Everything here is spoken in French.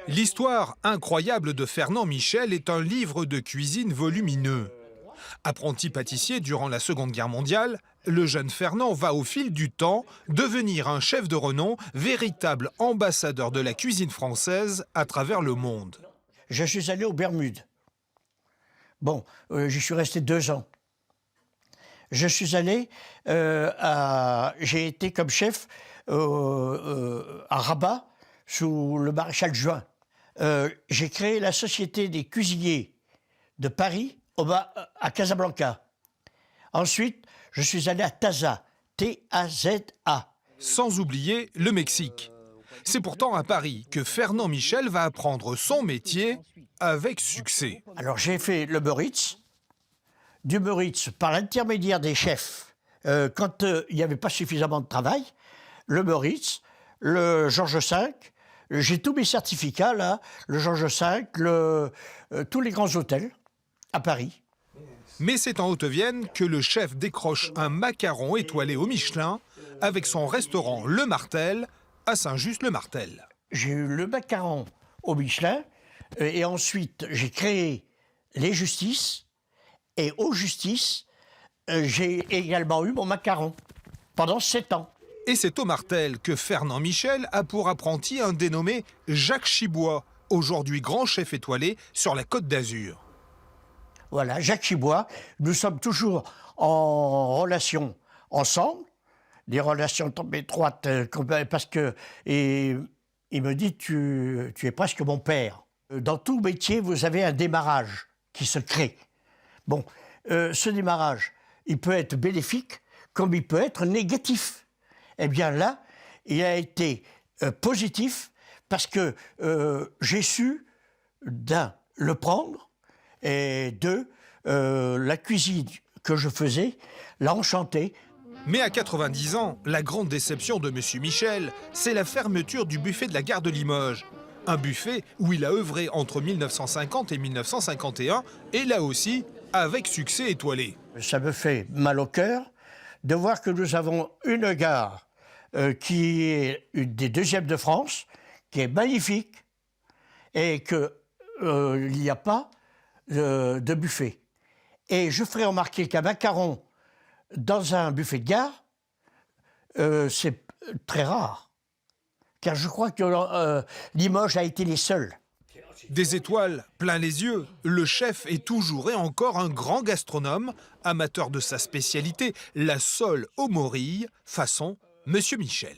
L'histoire incroyable de Fernand Michel est un livre de cuisine volumineux. Apprenti pâtissier durant la Seconde Guerre mondiale, le jeune Fernand va au fil du temps devenir un chef de renom, véritable ambassadeur de la cuisine française à travers le monde. Je suis allé aux Bermudes. Bon, j'y suis resté 2 ans. Je suis allé j'ai été comme chef à Rabat, sous le maréchal Juin. J'ai créé la Société des cuisiniers de Paris à Casablanca. Ensuite, je suis allé à Taza, T-A-Z-A. Sans oublier le Mexique. C'est pourtant à Paris que Fernand Michel va apprendre son métier avec succès. Alors j'ai fait le Uber Eats, du Uber Eats par l'intermédiaire des chefs. Quand il n'y avait pas suffisamment de travail, le Uber Eats, le Georges V, j'ai tous mes certificats là, le Georges V, tous les grands hôtels à Paris. Mais c'est en Haute-Vienne que le chef décroche un macaron étoilé au Michelin avec son restaurant Le Martel à Saint-Just-le-Martel. J'ai eu le macaron au Michelin et ensuite j'ai créé les Justices et aux Justices, j'ai également eu mon macaron pendant 7 ans. Et c'est au Martel que Fernand Michel a pour apprenti un dénommé Jacques Chibois, aujourd'hui grand chef étoilé sur la Côte d'Azur. Voilà, Jacques Chibois, nous sommes toujours en relation ensemble, des relations étroites, parce que il me dit tu es presque mon père. Dans tout métier, vous avez un démarrage qui se crée. Bon, ce démarrage, il peut être bénéfique comme il peut être négatif. Eh bien là, il a été positif parce que j'ai su, d'un, le prendre, et 2, la cuisine que je faisais l'a enchanté. Mais à 90 ans, la grande déception de M. Michel, c'est la fermeture du buffet de la gare de Limoges. Un buffet où il a œuvré entre 1950 et 1951, et là aussi, avec succès étoilé. Ça me fait mal au cœur de voir que nous avons une gare qui est une des 2e de France, qui est magnifique, et qu'il n'y a pas de buffet. Et je ferai remarquer qu'un macaron dans un buffet de gare, c'est très rare. Car je crois que Limoges a été les seuls. Des étoiles plein les yeux, le chef est toujours et encore un grand gastronome, amateur de sa spécialité, la sole aux morilles, façon Monsieur Michel.